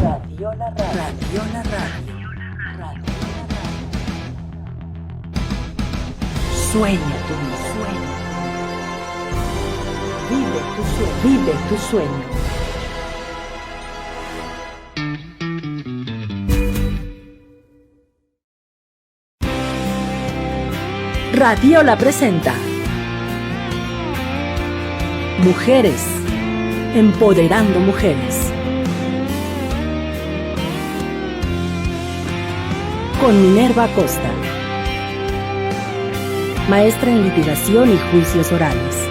Radiola Radio. Sueña tu vida. Vive tu sueño. Radiola presenta Mujeres empoderando mujeres. Con Minerva Acosta, maestra en litigación y juicios orales.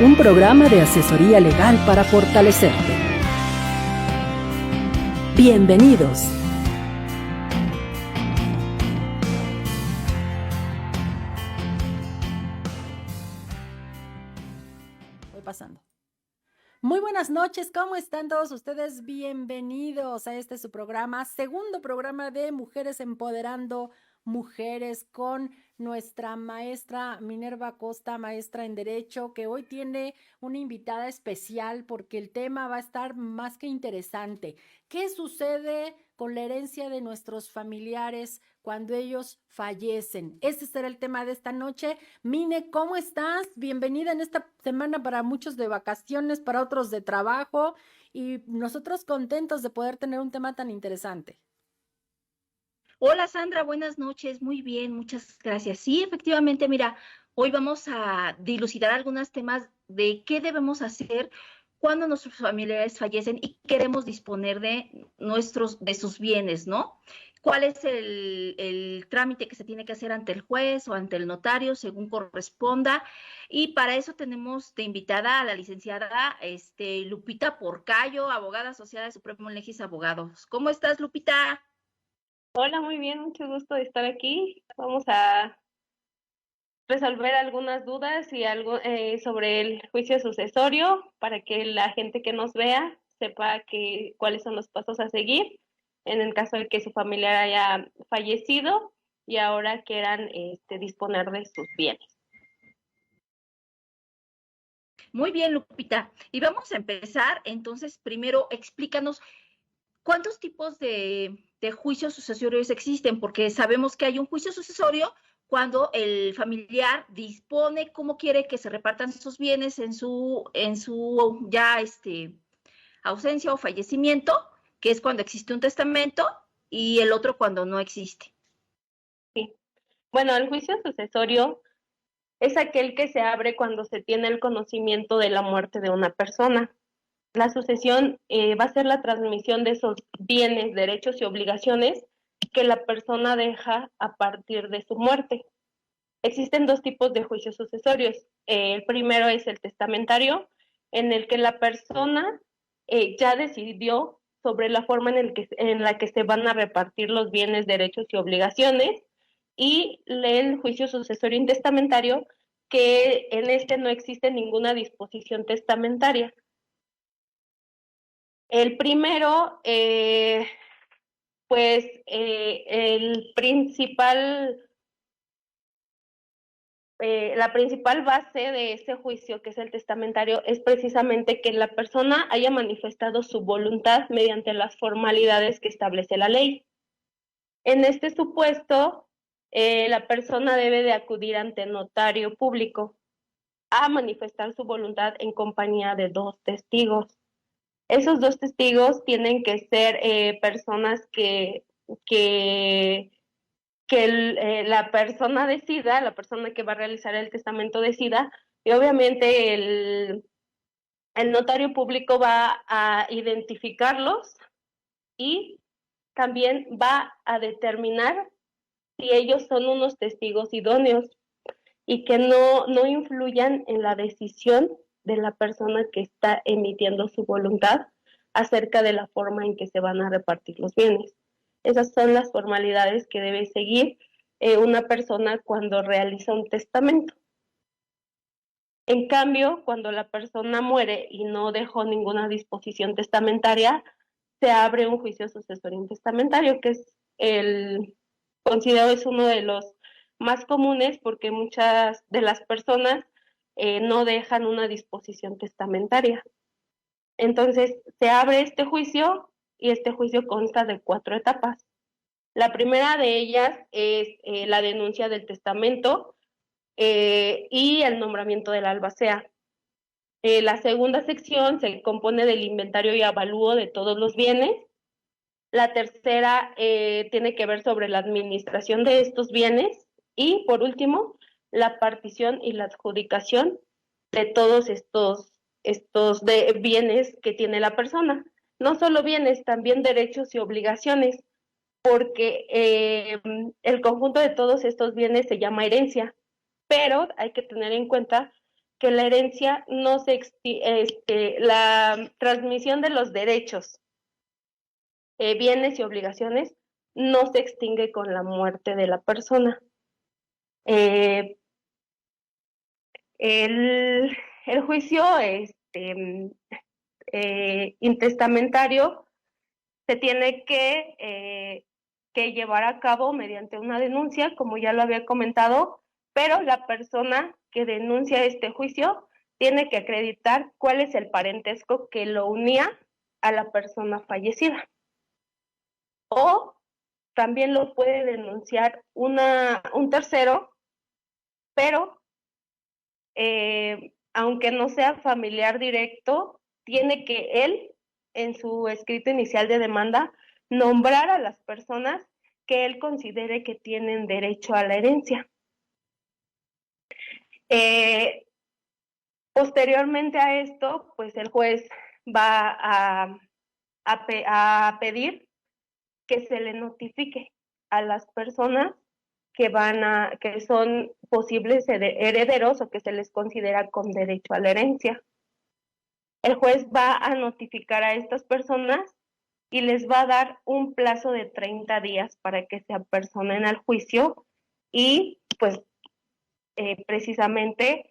Un programa de asesoría legal para fortalecerte. Bienvenidos. Voy pasando. Muy buenas noches, ¿cómo están todos ustedes? Bienvenidos a su programa, segundo programa de Mujeres Empoderando Mujeres con nuestra maestra Minerva Acosta, maestra en Derecho, que hoy tiene una invitada especial porque el tema va a estar más que interesante. ¿Qué sucede con la herencia de nuestros familiares cuando ellos fallecen? Ese será el tema de esta noche. Mine, ¿cómo estás? Bienvenida en esta semana, para muchos de vacaciones, para otros de trabajo, y nosotros contentos de poder tener un tema tan interesante. Hola Sandra, buenas noches, muy bien, muchas gracias. Sí, efectivamente, mira, hoy vamos a dilucidar algunos temas de qué debemos hacer cuando nuestros familiares fallecen y queremos disponer de sus bienes, ¿no? ¿Cuál es el trámite que se tiene que hacer ante el juez o ante el notario, según corresponda? Y para eso tenemos de invitada a la licenciada Lupita Porcayo, abogada asociada de Supremo Legis Abogados. ¿Cómo estás, Lupita? Hola, muy bien, mucho gusto de estar aquí. Vamos a resolver algunas dudas y algo sobre el juicio sucesorio para que la gente que nos vea sepa cuáles son los pasos a seguir en el caso de que su familiar haya fallecido y ahora quieran disponer de sus bienes. Muy bien, Lupita. Y vamos a empezar, entonces, primero explícanos cuántos tipos de juicios sucesorios existen, porque sabemos que hay un juicio sucesorio cuando el familiar dispone cómo quiere que se repartan sus bienes en su ya ausencia o fallecimiento, que es cuando existe un testamento, y el otro cuando no existe. Sí. Bueno, el juicio sucesorio es aquel que se abre cuando se tiene el conocimiento de la muerte de una persona. La sucesión va a ser la transmisión de esos bienes, derechos y obligaciones que la persona deja a partir de su muerte. Existen dos tipos de juicios sucesorios. El primero es el testamentario, en el que la persona ya decidió sobre la forma en la que se van a repartir los bienes, derechos y obligaciones, y el juicio sucesorio intestamentario, que en no existe ninguna disposición testamentaria. El primero, la principal base de ese juicio, que es el testamentario, es precisamente que la persona haya manifestado su voluntad mediante las formalidades que establece la ley. En este supuesto, la persona debe de acudir ante notario público a manifestar su voluntad en compañía de dos testigos. Esos dos testigos tienen que ser personas la persona decida, la persona que va a realizar el testamento decida, y obviamente el notario público va a identificarlos y también va a determinar si ellos son unos testigos idóneos y que no influyan en la decisión de la persona que está emitiendo su voluntad acerca de la forma en que se van a repartir los bienes. Esas son las formalidades que debe seguir una persona cuando realiza un testamento. En cambio, cuando la persona muere y no dejó ninguna disposición testamentaria, se abre un juicio sucesorio intestamentario, que considero es uno de los más comunes, porque muchas de las personas no dejan una disposición testamentaria. Entonces, se abre este juicio y este juicio consta de 4 etapas. La primera de ellas es la denuncia del testamento y el nombramiento del albacea. La segunda sección se compone del inventario y avalúo de todos los bienes. La tercera tiene que ver sobre la administración de estos bienes. Y, por último, la partición y la adjudicación de todos estos bienes que tiene la persona. No solo bienes, también derechos y obligaciones, porque el conjunto de todos estos bienes se llama herencia, pero hay que tener en cuenta que la herencia no se la transmisión de los derechos, bienes y obligaciones no se extingue con la muerte de la persona. El juicio intestamentario se tiene que llevar a cabo mediante una denuncia, como ya lo había comentado, pero la persona que denuncia este juicio tiene que acreditar cuál es el parentesco que lo unía a la persona fallecida. O también lo puede denunciar un tercero, pero aunque no sea familiar directo, tiene que él, en su escrito inicial de demanda, nombrar a las personas que él considere que tienen derecho a la herencia. Posteriormente a esto, pues el juez va a pedir que se le notifique a las personas que son posibles herederos o que se les considera con derecho a la herencia. El juez va a notificar a estas personas y les va a dar un plazo de 30 días para que se apersonen al juicio y pues precisamente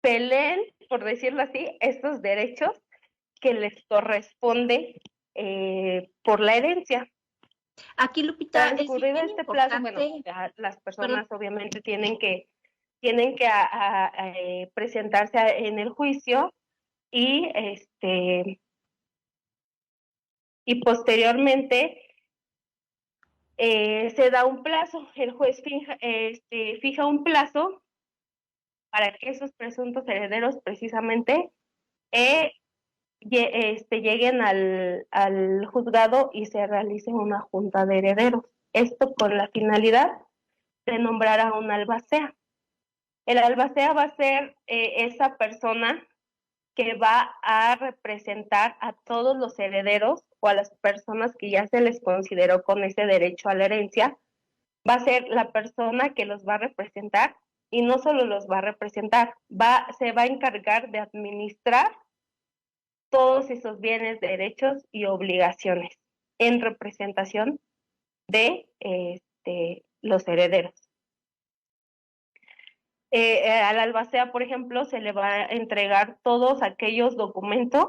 peleen, por decirlo así, estos derechos que les corresponde por la herencia. Aquí, Lupita, transcurrido este plazo, bueno, las personas obviamente tienen que presentarse en el juicio y posteriormente se da un plazo. El juez fija un plazo para que esos presuntos herederos precisamente lleguen al juzgado y se realice una junta de herederos. Esto con la finalidad de nombrar a un albacea. El albacea va a ser esa persona que va a representar a todos los herederos o a las personas que ya se les consideró con ese derecho a la herencia. Va a ser la persona que los va a representar y no solo los va a representar, se va a encargar de administrar todos esos bienes, derechos y obligaciones en representación de los herederos. Al albacea, por ejemplo, se le va a entregar todos aquellos documentos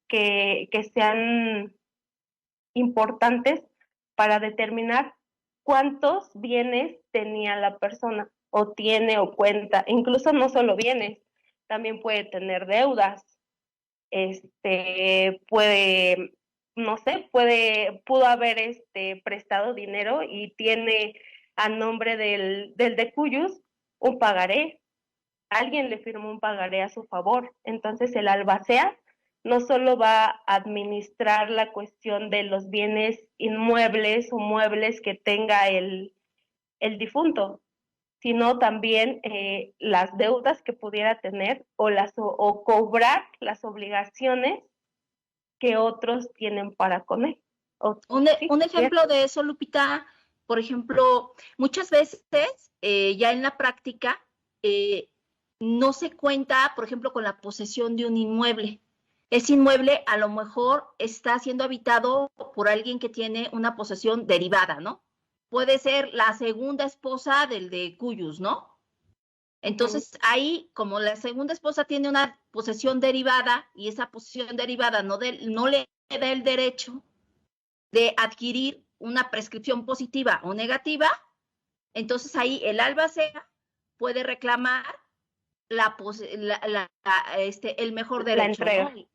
que sean importantes para determinar cuántos bienes tenía la persona, o tiene o cuenta. Incluso no solo bienes, también puede tener deudas. Puede, no sé, pudo haber prestado dinero y tiene a nombre del de cuyos un pagaré. Alguien le firmó un pagaré a su favor. Entonces el albacea no solo va a administrar la cuestión de los bienes inmuebles o muebles que tenga el difunto, sino también las deudas que pudiera tener o cobrar las obligaciones que otros tienen para con él. Un ejemplo de eso, Lupita, por ejemplo, muchas veces ya en la práctica no se cuenta, por ejemplo, con la posesión de un inmueble. Ese inmueble a lo mejor está siendo habitado por alguien que tiene una posesión derivada, ¿no? Puede ser la segunda esposa del de cuyos, ¿no? Entonces, ahí, como la segunda esposa tiene una posesión derivada y esa posesión derivada no le da el derecho de adquirir una prescripción positiva o negativa, Entonces ahí el albacea puede reclamar el mejor La derecho, entrega. ¿no?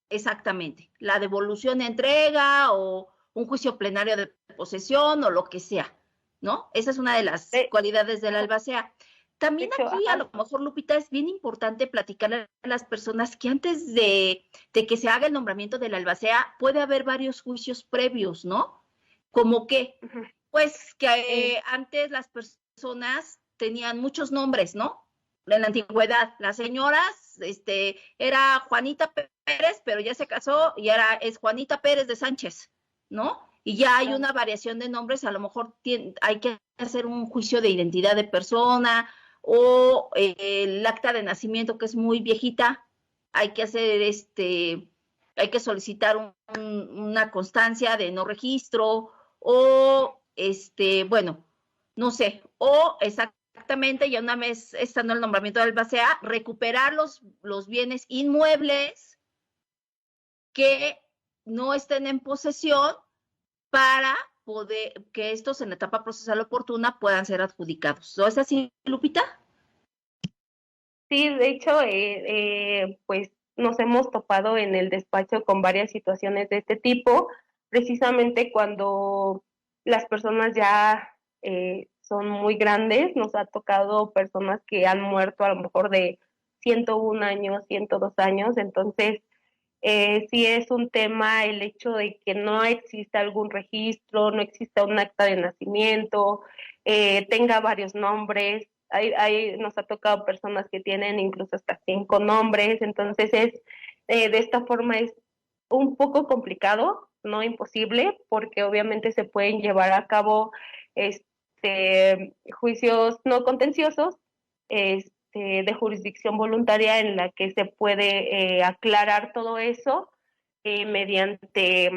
Exactamente, la devolución de entrega o un juicio plenario de posesión o lo que sea, ¿no? Esa es una de las De, cualidades del albacea. de También hecho, aquí a ajá, lo mejor, Lupita, es bien importante platicarle a las personas que antes de que se haga el nombramiento del albacea puede haber varios juicios previos, ¿no? Como que, ujú, pues eh, que antes las personas tenían muchos nombres, ¿no? En la antigüedad, las señoras, era Juanita Pérez, pero ya se casó y ahora es Juanita Pérez de Sánchez, ¿no? Y ya hay claro. una variación de nombres, a lo mejor hay que hacer un juicio de identidad de persona o el acta de nacimiento que es muy viejita, hay que hacer hay que solicitar una constancia de no registro o bueno, no sé, o exactamente, ya una vez estando el nombramiento del albacea, recuperar los bienes inmuebles que no estén en posesión para poder que estos en la etapa procesal oportuna puedan ser adjudicados. ¿No es así, Lupita? Sí, de hecho, pues nos hemos topado en el despacho con varias situaciones de este tipo, precisamente cuando las personas ya son muy grandes, nos ha tocado personas que han muerto a lo mejor de 101 años, 102 años, entonces sí es un tema el hecho de que no exista algún registro, no exista un acta de nacimiento, tenga varios nombres. Nos ha tocado personas que tienen incluso hasta 5 nombres, entonces de esta forma es un poco complicado, no imposible, porque obviamente se pueden llevar a cabo juicios no contenciosos, de jurisdicción voluntaria en la que se puede aclarar todo eso mediante,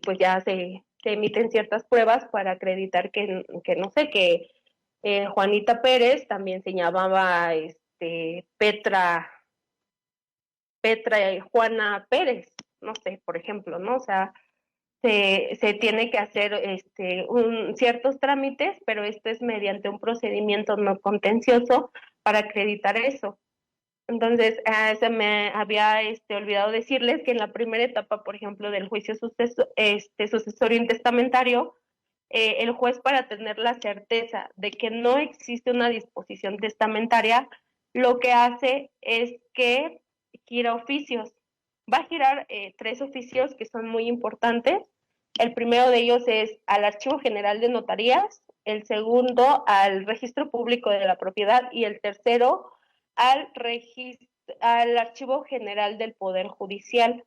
pues ya se emiten ciertas pruebas para acreditar que no sé, que Juanita Pérez también se llamaba Petra y Juana Pérez, no sé, por ejemplo, ¿no? O sea, se tiene que hacer ciertos trámites, pero esto es mediante un procedimiento no contencioso para acreditar eso. Entonces, se me había olvidado decirles que en la primera etapa, por ejemplo, del juicio sucesorio intestamentario, el juez, para tener la certeza de que no existe una disposición testamentaria, lo que hace es que gira oficios. Va a girar 3 oficios que son muy importantes. El primero de ellos es al Archivo General de Notarías, el segundo al Registro Público de la Propiedad y el tercero al Archivo General del Poder Judicial.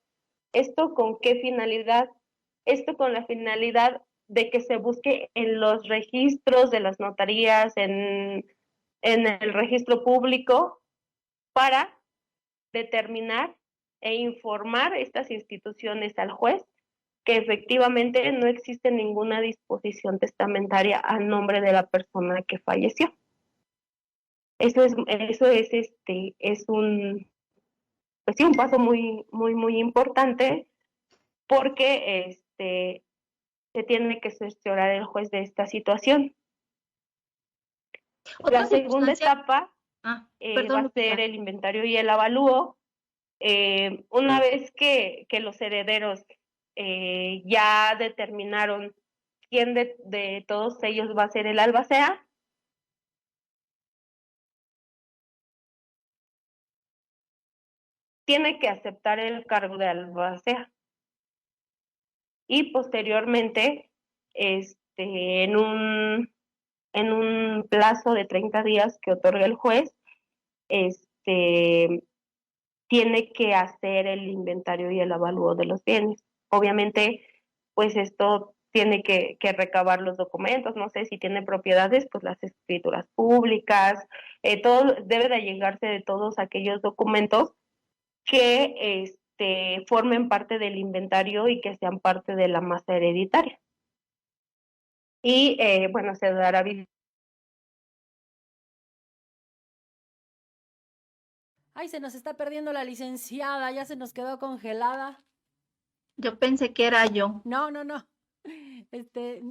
¿Esto con qué finalidad? Esto con la finalidad de que se busque en los registros de las notarías, en el registro público, para determinar e informar estas instituciones al juez que efectivamente no existe ninguna disposición testamentaria a nombre de la persona que falleció. Eso es un, pues sí, un paso muy, muy, muy importante porque se tiene que cerciorar el juez de esta situación. Otra La segunda circunstancia, etapa va perdón, a ser Lupita. el inventario y el avalúo. Una vez que los herederos ya determinaron quién de todos ellos va a ser el albacea, tiene que aceptar el cargo de albacea y posteriormente en un plazo de 30 días que otorga el juez, tiene que hacer el inventario y el avalúo de los bienes. Obviamente, pues esto tiene que recabar los documentos, no sé si tiene propiedades, pues las escrituras públicas, todo debe de allegarse de todos aquellos documentos que formen parte del inventario y que sean parte de la masa hereditaria. Y bueno, se dará. Ay, se nos está perdiendo la licenciada, ya se nos quedó congelada. Yo pensé que era yo. No, no, no.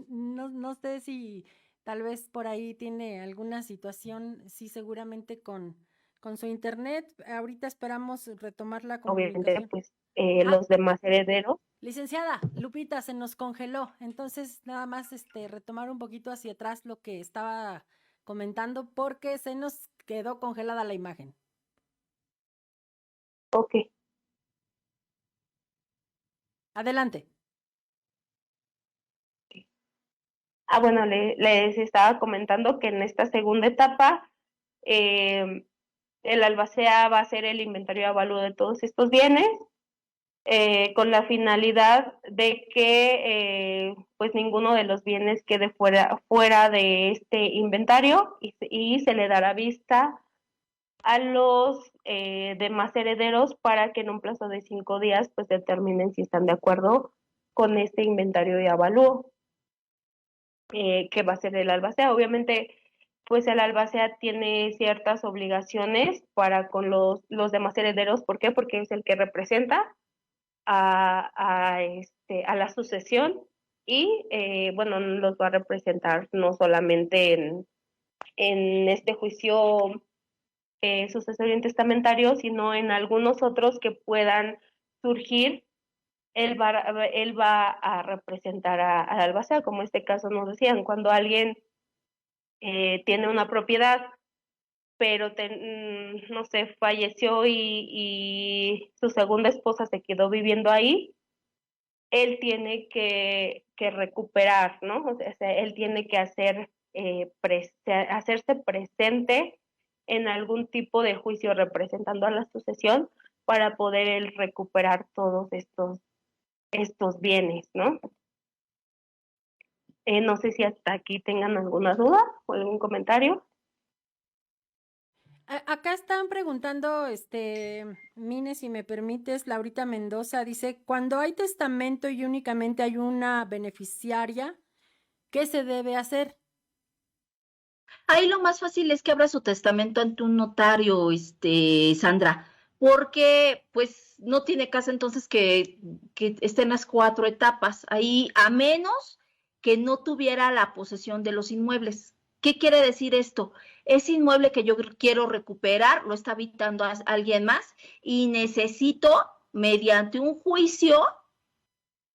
No, no sé si Tal vez por ahí tiene alguna situación, sí, seguramente con su internet. Ahorita esperamos retomar la Obviamente, comunicación. pues Ah, los demás herederos. licenciada, Lupita, se nos congeló. Entonces, nada más retomar un poquito hacia atrás lo que estaba comentando porque se nos quedó congelada la imagen. Ok. Adelante. Bueno, les estaba comentando que en esta segunda etapa el albacea va a hacer el inventario y avalúo de todos estos bienes con la finalidad de que pues ninguno de los bienes quede fuera de este inventario y se le dará vista a los demás herederos para que en un plazo de 5 días pues determinen si están de acuerdo con este inventario y avalúo que va a ser el albacea. Obviamente, pues el albacea tiene ciertas obligaciones para con los demás herederos. ¿Por qué? Porque es el que representa a la sucesión y, bueno, los va a representar no solamente en este juicio sucesorio y testamentario, sino en algunos otros que puedan surgir. Él va a representar al albacea, como este caso nos decían, cuando alguien tiene una propiedad, pero no sé, falleció y su segunda esposa se quedó viviendo ahí, él tiene que recuperar, ¿no? O sea, él tiene que hacerse presente en algún tipo de juicio representando a la sucesión para poder él recuperar todos estos bienes, ¿no? No sé si hasta aquí tengan alguna duda o algún comentario. Acá están preguntando, Mine, si me permites, Laurita Mendoza dice, cuando hay testamento y únicamente hay una beneficiaria, ¿qué se debe hacer? Ahí lo más fácil es que abra su testamento ante un notario, Sandra, porque pues no tiene caso entonces que estén las 4 etapas. Ahí, a menos que no tuviera la posesión de los inmuebles. ¿Qué quiere decir esto? Ese inmueble que yo quiero recuperar lo está habitando alguien más y necesito, mediante un juicio,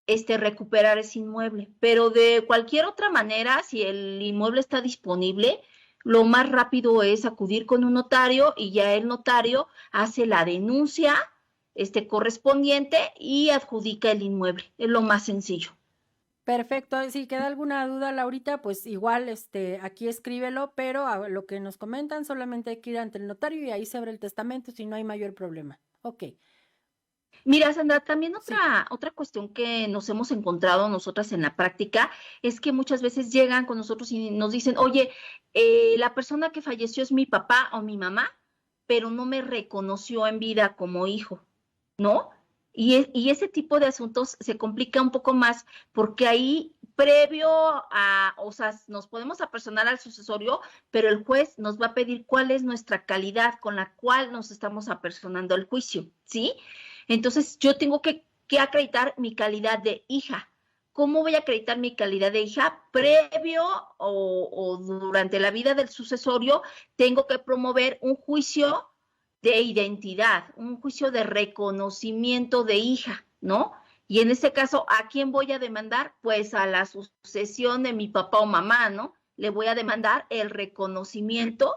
recuperar ese inmueble. Pero de cualquier otra manera, si el inmueble está disponible, lo más rápido es acudir con un notario y ya el notario hace la denuncia correspondiente y adjudica el inmueble. Es lo más sencillo. Perfecto, si queda alguna duda, Laurita, pues igual, aquí escríbelo, pero a lo que nos comentan, solamente hay que ir ante el notario y ahí se abre el testamento si no hay mayor problema. Ok, Mira, Sandra, también sí. otra cuestión que nos hemos encontrado nosotras en la práctica es que muchas veces llegan con nosotros y nos dicen, oye, la persona que falleció es mi papá o mi mamá, pero no me reconoció en vida como hijo, ¿no? Y ese tipo de asuntos se complica un poco más porque ahí previo o sea, nos podemos apersonar al sucesorio, pero el juez nos va a pedir cuál es nuestra calidad con la cual nos estamos apersonando al juicio, ¿sí? Entonces yo tengo que acreditar mi calidad de hija. ¿Cómo voy a acreditar mi calidad de hija? Previo o durante la vida del sucesorio, tengo que promover un juicio de identidad, un juicio de reconocimiento de hija, ¿no? Y en este caso, ¿a quién voy a demandar? Pues a la sucesión de mi papá o mamá, ¿no? Le voy a demandar el reconocimiento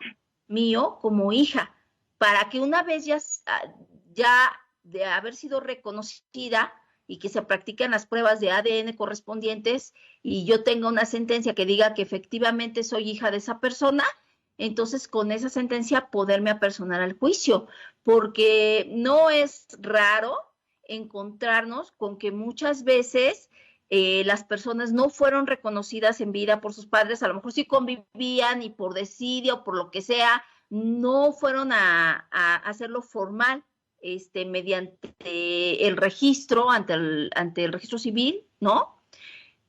mío como hija, para que una vez ya de haber sido reconocida y que se practiquen las pruebas de ADN correspondientes y yo tenga una sentencia que diga que efectivamente soy hija de esa persona, entonces con esa sentencia poderme apersonar al juicio, porque no es raro encontrarnos con que muchas veces las personas no fueron reconocidas en vida por sus padres, a lo mejor sí convivían y por desidia o por lo que sea, no fueron a hacerlo formal mediante el registro, ante el registro civil, ¿no?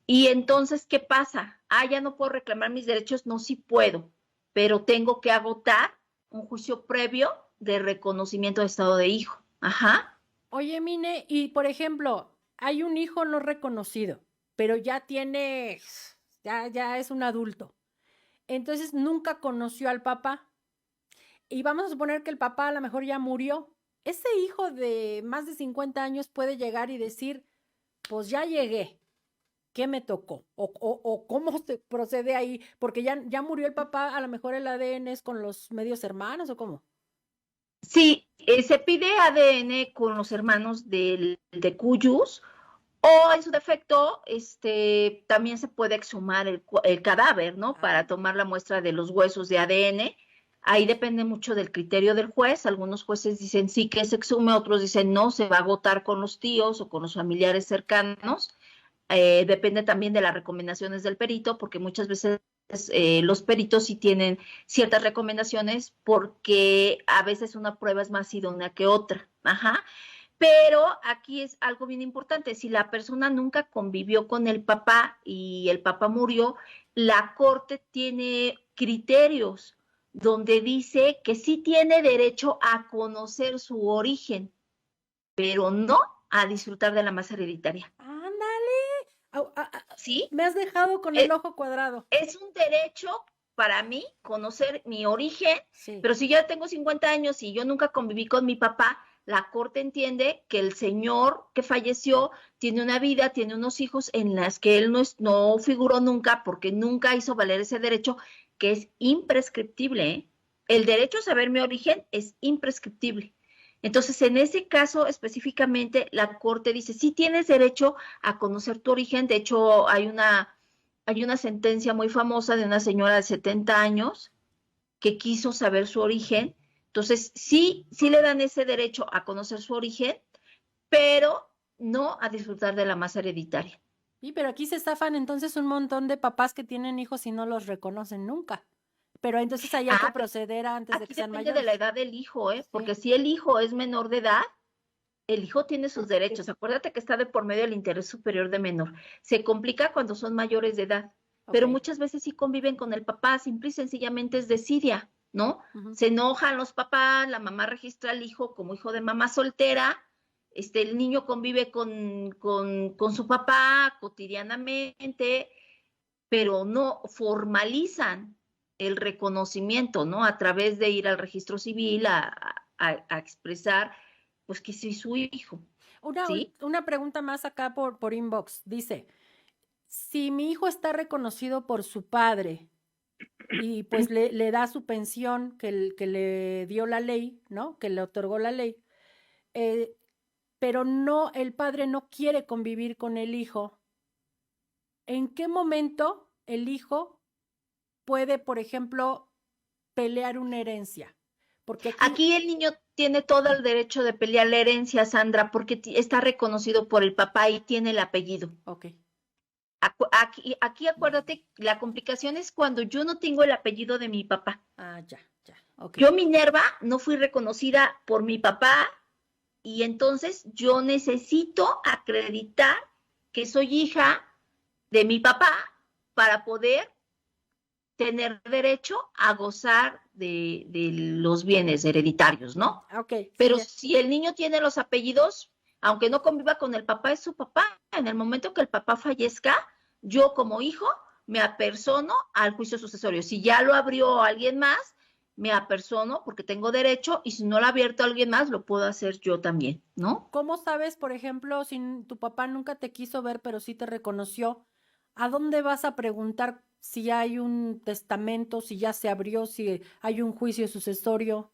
Y entonces, ¿qué pasa? Ya no puedo reclamar mis derechos, no, sí puedo, pero tengo que agotar un juicio previo de reconocimiento de estado de hijo. Ajá. Oye, Mine, y por ejemplo, hay un hijo no reconocido, pero ya es un adulto. Entonces nunca conoció al papá. Y vamos a suponer que el papá a lo mejor ya murió. Ese hijo de más de 50 años puede llegar y decir, pues ya llegué, ¿qué me tocó? O cómo se procede ahí, porque ya murió el papá, a lo mejor el ADN es con los medios hermanos, ¿o cómo? Sí, se pide ADN con los hermanos de Cuyus, o en su defecto, también se puede exhumar el cadáver, ¿no? Para tomar la muestra de los huesos de ADN. Ahí depende mucho del criterio del juez. Algunos jueces dicen sí que se exhume, otros dicen no, se va a agotar con los tíos o con los familiares cercanos. Depende también de las recomendaciones del perito, porque muchas veces los peritos sí tienen ciertas recomendaciones porque a veces una prueba es más idónea que otra. Ajá. Pero aquí es algo bien importante, si la persona nunca convivió con el papá y el papá murió, la corte tiene criterios donde dice que sí tiene derecho a conocer su origen, pero no a disfrutar de la masa hereditaria. Ándale. ¿Sí? Me has dejado con el ojo cuadrado. Es un derecho para mí conocer mi origen, sí. Pero si yo tengo 50 años y yo nunca conviví con mi papá, la corte entiende que el señor que falleció tiene una vida, tiene unos hijos en las que él no figuró nunca porque nunca hizo valer ese derecho que es imprescriptible. ¿Eh? El derecho a saber mi origen es imprescriptible. Entonces, en ese caso específicamente, la corte dice, sí tienes derecho a conocer tu origen. De hecho, hay una sentencia muy famosa de una señora de 70 años que quiso saber su origen. Entonces, sí le dan ese derecho a conocer su origen, pero no a disfrutar de la masa hereditaria. Sí, pero aquí se estafan entonces un montón de papás que tienen hijos y no los reconocen nunca. Pero entonces ahí hay que proceder antes de que sean mayores. Aquí depende de la edad del hijo, porque si el hijo es menor de edad, el hijo tiene sus derechos. Acuérdate que está de por medio del interés superior de menor. Se complica cuando son mayores de edad, pero muchas veces sí conviven con el papá, simple y sencillamente es desidia, ¿no? Se enojan los papás, la mamá registra al hijo como hijo de mamá soltera, el niño convive con su papá cotidianamente, pero no formalizan el reconocimiento, ¿no? A través de ir al registro civil a expresar, pues, que soy su hijo. ¿Sí? Una pregunta más acá por inbox. Dice, si mi hijo está reconocido por su padre y pues le da su pensión que le dio la ley, ¿no? Que le otorgó la ley, pero no, el padre no quiere convivir con el hijo, ¿en qué momento el hijo puede, por ejemplo, pelear una herencia? Porque aquí el niño tiene todo el derecho de pelear la herencia, Sandra, porque está reconocido por el papá y tiene el apellido. Ok. Aquí acuérdate, la complicación es cuando yo no tengo el apellido de mi papá. Ya. Okay. Yo, Minerva, no fui reconocida por mi papá y entonces yo necesito acreditar que soy hija de mi papá para poder tener derecho a gozar de los bienes hereditarios, ¿no? Okay. Pero si el niño tiene los apellidos, aunque no conviva con el papá, es su papá. En el momento que el papá fallezca, yo como hijo me apersono al juicio sucesorio. Si ya lo abrió alguien más, me apersono porque tengo derecho, y si no lo ha abierto alguien más, lo puedo hacer yo también, ¿no? ¿Cómo sabes, por ejemplo, si tu papá nunca te quiso ver, pero sí te reconoció? ¿A dónde vas a preguntar si hay un testamento, si ya se abrió, si hay un juicio sucesorio?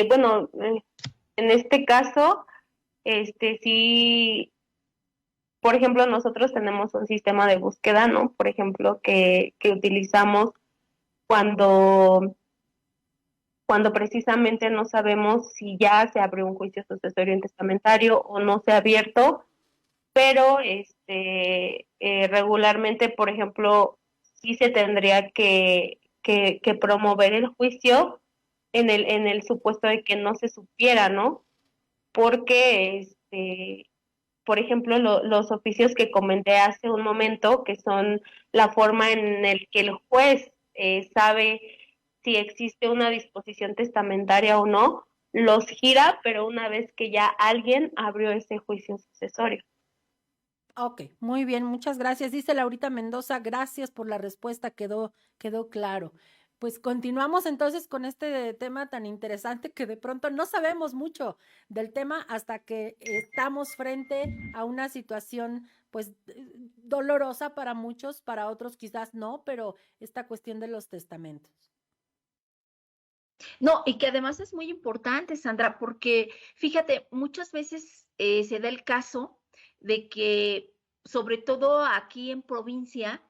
Bueno, en este caso, sí, por ejemplo, nosotros tenemos un sistema de búsqueda, ¿no? Por ejemplo, que utilizamos cuando precisamente no sabemos si ya se abrió un juicio sucesorio testamentario o no se ha abierto, pero regularmente, por ejemplo, sí se tendría que promover el juicio en el supuesto de que no se supiera, ¿no? Porque, por ejemplo, los oficios que comenté hace un momento, que son la forma en el que el juez sabe si existe una disposición testamentaria o no, los gira, pero una vez que ya alguien abrió ese juicio sucesorio. Ok, muy bien, muchas gracias. Dice Laurita Mendoza, gracias por la respuesta, quedó claro. Pues continuamos entonces con este tema tan interesante que de pronto no sabemos mucho del tema hasta que estamos frente a una situación pues dolorosa para muchos, para otros quizás no, pero esta cuestión de los testamentos. No, y que además es muy importante, Sandra, porque fíjate, muchas veces se da el caso de que, sobre todo aquí en provincia,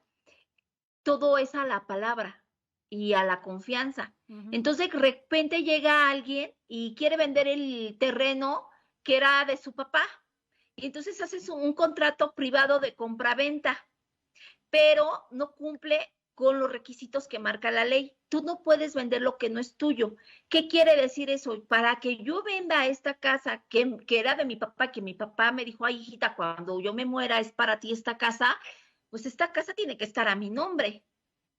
todo es a la palabra y a la confianza. Ujú. Entonces, de repente llega alguien y quiere vender el terreno que era de su papá. Y entonces haces un contrato privado de compra-venta, pero no cumple con los requisitos que marca la ley. Tú no puedes vender lo que no es tuyo. ¿Qué quiere decir eso? Para que yo venda esta casa que era de mi papá, que mi papá me dijo, ay, hijita, cuando yo me muera es para ti esta casa, pues esta casa tiene que estar a mi nombre.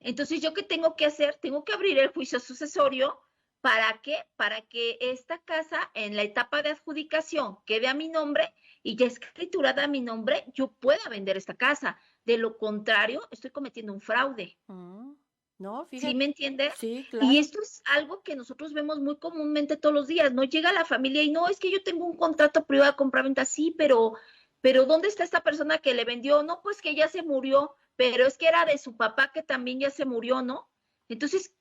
Entonces, ¿yo qué tengo que hacer? Tengo que abrir el juicio sucesorio. ¿Para qué? Para que esta casa en la etapa de adjudicación quede a mi nombre y ya escriturada a mi nombre, yo pueda vender esta casa. De lo contrario, estoy cometiendo un fraude. No, ¿Sí fíjate, me entiendes? sí, Y claro. esto es algo que nosotros vemos muy comúnmente todos los días. No llega la familia y no, es que yo tengo un contrato privado de compraventa, sí, pero ¿dónde está esta persona que le vendió? No, pues que ya se murió, pero es que era de su papá que también ya se murió, ¿no? Entonces,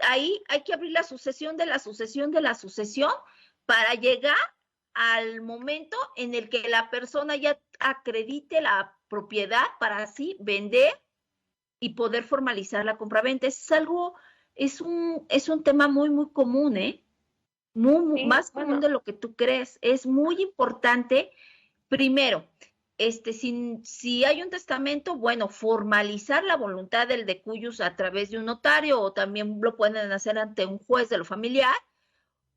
ahí hay que abrir la sucesión de la sucesión de la sucesión para llegar al momento en el que la persona ya acredite la propiedad para así vender y poder formalizar la compraventa. Es algo, es un tema muy, muy común, ¿eh? Sí, Más común bueno, de lo que tú crees. Es muy importante, primero, si hay un testamento, bueno, formalizar la voluntad del decuyus a través de un notario o también lo pueden hacer ante un juez de lo familiar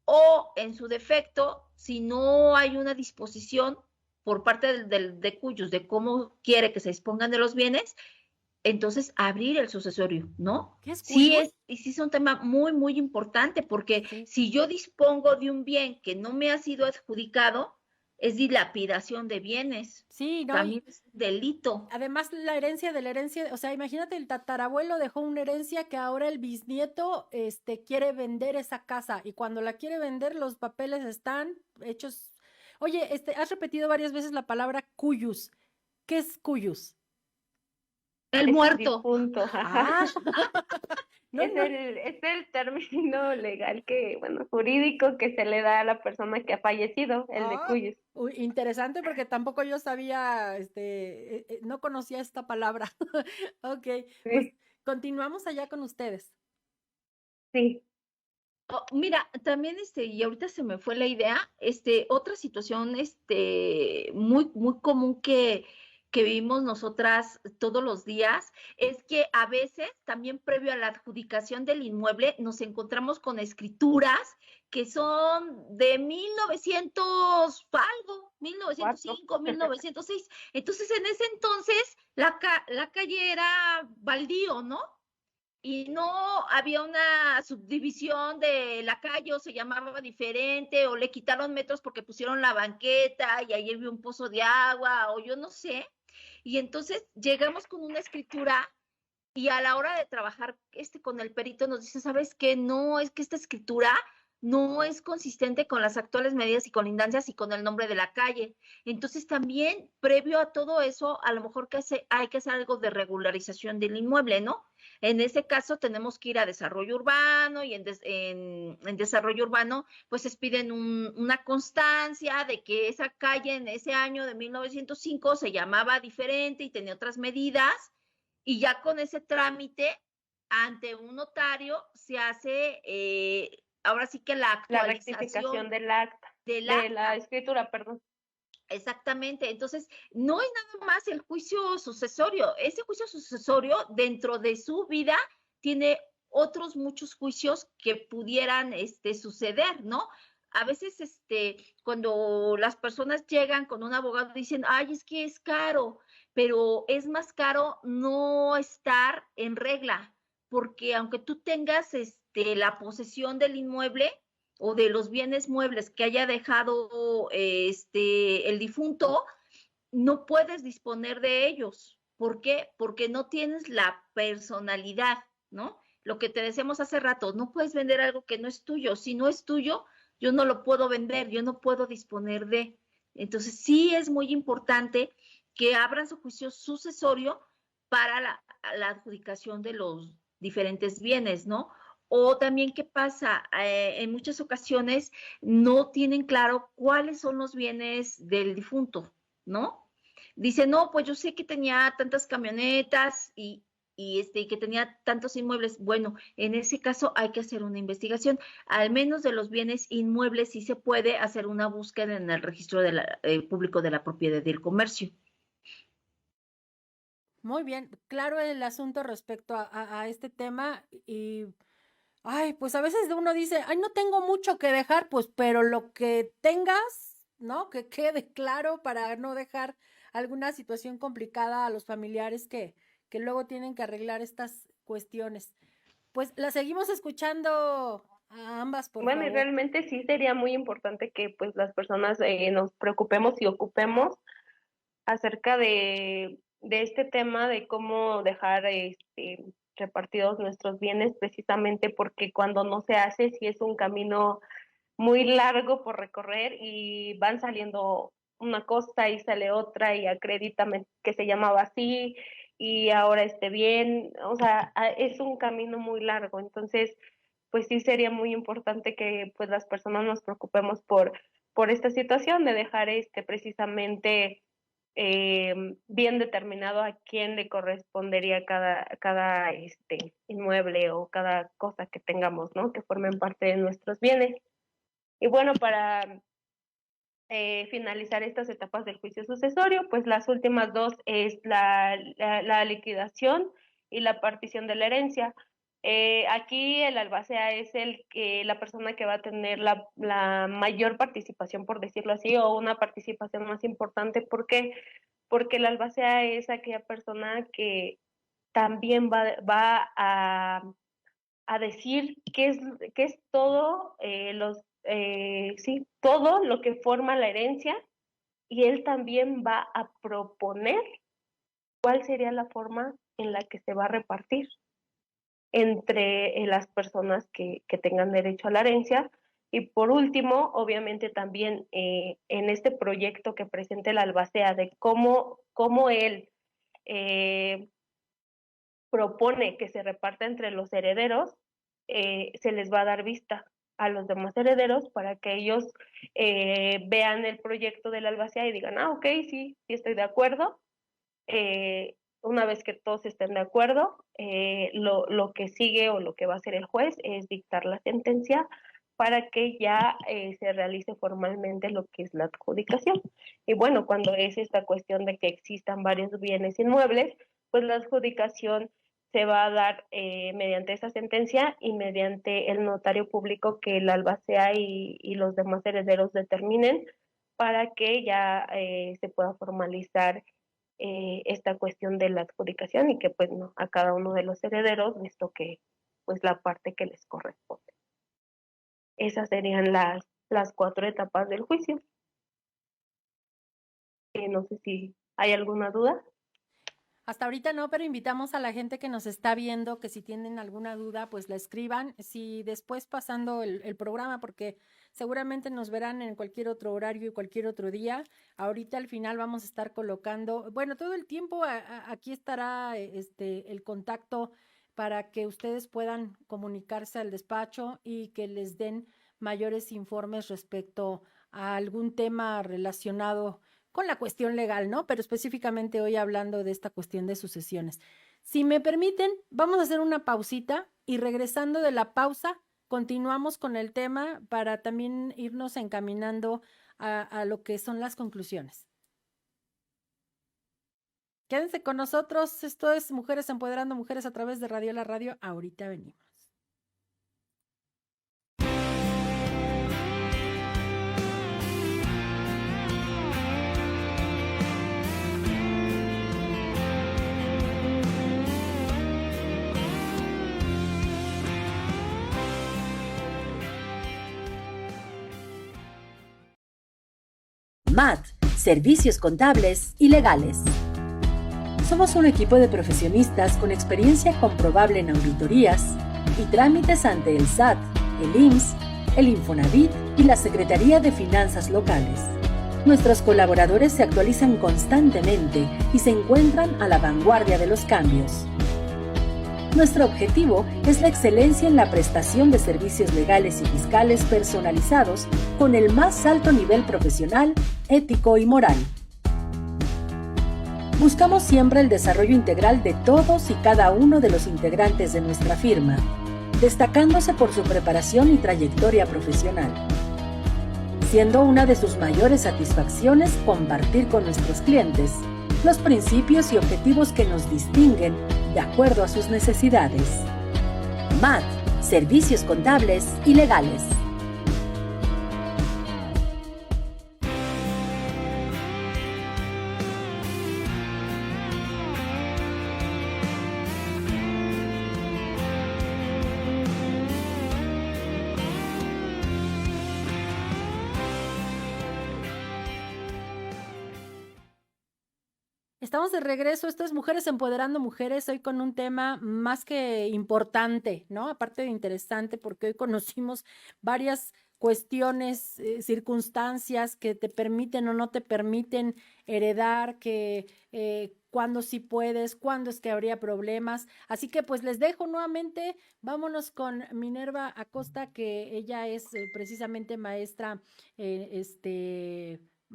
o en su defecto, si no hay una disposición por parte del decuyus de cómo quiere que se dispongan de los bienes, entonces abrir el sucesorio, ¿no? ¿Qué es Sí cuyos? es, y sí es un tema muy, muy importante, porque Sí. si yo dispongo de un bien que no me ha sido adjudicado, es dilapidación de bienes, Sí, ¿no? también es un delito. Además, la herencia de la herencia, o sea, imagínate, el tatarabuelo dejó una herencia que ahora el bisnieto, quiere vender esa casa y cuando la quiere vender, los papeles están hechos. Oye, has repetido varias veces la palabra cuyus. ¿Qué es cuyus? El es el muerto. difunto, ajá. Ah, no, no. Es el término legal que, bueno, jurídico que se le da a la persona que ha fallecido, el de Ah, cuyos. uy, interesante porque tampoco yo sabía, no conocía esta palabra. Ok, pues Sí, continuamos allá con ustedes. sí, Oh, mira, también y ahorita se me fue la idea, otra situación, muy, muy común que vivimos nosotras todos los días, es que a veces, también previo a la adjudicación del inmueble, nos encontramos con escrituras que son de 1900 algo, cuatro. 1905, 1906. Entonces, en ese entonces, la calle era baldío, ¿no? Y no había una subdivisión de la calle o se llamaba diferente o le quitaron metros porque pusieron la banqueta y ahí había un pozo de agua o yo no sé. Y entonces llegamos con una escritura y a la hora de trabajar con el perito nos dice, ¿sabes qué? No, es que esta escritura no es consistente con las actuales medidas y colindancias y con el nombre de la calle. Entonces también, previo a todo eso, a lo mejor hay que hacer algo de regularización del inmueble, ¿no? En ese caso tenemos que ir a desarrollo urbano y en desarrollo urbano pues les piden una constancia de que esa calle en ese año de 1905 se llamaba diferente y tenía otras medidas y ya con ese trámite ante un notario se hace, ahora sí que la La rectificación actualización del acta, del de la acta. escritura, perdón. Exactamente. Entonces, no es nada más el juicio sucesorio. Ese juicio sucesorio, dentro de su vida, tiene otros muchos juicios que pudieran suceder, ¿no? A veces, cuando las personas llegan con un abogado, dicen, ay, es que es caro, pero es más caro no estar en regla, porque aunque tú tengas la posesión del inmueble, o de los bienes muebles que haya dejado el difunto, no puedes disponer de ellos. ¿Por qué? Porque no tienes la personalidad, ¿no? Lo que te decíamos hace rato, no puedes vender algo que no es tuyo. Si no es tuyo, yo no lo puedo vender, yo no puedo disponer de. Entonces, sí es muy importante que abran su juicio sucesorio para la adjudicación de los diferentes bienes, ¿no? O también, ¿qué pasa? En muchas ocasiones no tienen claro cuáles son los bienes del difunto, ¿no? Dice, no, pues yo sé que tenía tantas camionetas y que tenía tantos inmuebles. Bueno, en ese caso hay que hacer una investigación. Al menos de los bienes inmuebles sí se puede hacer una búsqueda en el registro público de la propiedad y del comercio. Muy bien, claro el asunto respecto a este tema y, ay, pues a veces uno dice, ay, no tengo mucho que dejar, pues, pero lo que tengas, ¿no? Que quede claro para no dejar alguna situación complicada a los familiares que luego tienen que arreglar estas cuestiones. Pues la seguimos escuchando a ambas, por Bueno, y favor. realmente sí sería muy importante que pues las personas nos preocupemos y ocupemos acerca de este tema de cómo dejar repartidos nuestros bienes, precisamente porque cuando no se hace, sí es un camino muy largo por recorrer y van saliendo una cosa y sale otra y acredítame que se llamaba así y ahora esté bien, o sea, es un camino muy largo, entonces pues sí sería muy importante que pues las personas nos preocupemos por esta situación de dejar precisamente bien determinado a quién le correspondería cada inmueble o cada cosa que tengamos, ¿no? Que formen parte de nuestros bienes. Y bueno, para finalizar estas etapas del juicio sucesorio, pues las últimas dos es la liquidación y la partición de la herencia. Aquí el albacea es la persona que va a tener la mayor participación, por decirlo así, o una participación más importante. ¿Por qué? Porque el albacea es aquella persona que también va a decir qué es todo sí, todo lo que forma la herencia, y él también va a proponer cuál sería la forma en la que se va a repartir entre las personas que tengan derecho a la herencia. Y por último, obviamente también en este proyecto que presente el albacea de cómo él propone que se reparta entre los herederos, se les va a dar vista a los demás herederos para que ellos vean el proyecto del albacea y digan, ok, sí estoy de acuerdo. Una vez que todos estén de acuerdo, lo que sigue o lo que va a hacer el juez es dictar la sentencia para que ya se realice formalmente lo que es la adjudicación. Y bueno, cuando es esta cuestión de que existan varios bienes inmuebles, pues la adjudicación se va a dar mediante esa sentencia y mediante el notario público que el albacea y los demás herederos determinen para que ya se pueda formalizar esta cuestión de la adjudicación y que pues no, a cada uno de los herederos les toque pues la parte que les corresponde. Esas serían las 4 etapas del juicio. No sé si hay alguna duda. Hasta ahorita no, pero invitamos a la gente que nos está viendo que si tienen alguna duda, pues la escriban. Si después pasando el programa, porque seguramente nos verán en cualquier otro horario y cualquier otro día. Ahorita al final vamos a estar colocando, bueno, todo el tiempo aquí estará el contacto para que ustedes puedan comunicarse al despacho y que les den mayores informes respecto a algún tema relacionado con la cuestión legal, ¿no? Pero específicamente hoy hablando de esta cuestión de sucesiones. Si me permiten, vamos a hacer una pausita y regresando de la pausa, continuamos con el tema para también irnos encaminando a lo que son las conclusiones. Quédense con nosotros, esto es Mujeres Empoderando Mujeres a través de Radio La Radio. Ahorita venimos. MAT, servicios contables y legales. Somos un equipo de profesionistas con experiencia comprobable en auditorías y trámites ante el SAT, el IMSS, el Infonavit y la Secretaría de Finanzas Locales. Nuestros colaboradores se actualizan constantemente y se encuentran a la vanguardia de los cambios. Nuestro objetivo es la excelencia en la prestación de servicios legales y fiscales personalizados con el más alto nivel profesional, ético y moral. Buscamos siempre el desarrollo integral de todos y cada uno de los integrantes de nuestra firma, destacándose por su preparación y trayectoria profesional, siendo una de sus mayores satisfacciones compartir con nuestros clientes los principios y objetivos que nos distinguen de acuerdo a sus necesidades. MAT, Servicios Contables y Legales. Estamos de regreso, esto es Mujeres Empoderando Mujeres, hoy con un tema más que importante, ¿no? Aparte de interesante, porque hoy conocimos varias cuestiones, circunstancias que te permiten o no te permiten heredar, que cuándo sí puedes, cuándo es que habría problemas. Así que pues les dejo nuevamente, vámonos con Minerva Acosta, que ella es precisamente maestra,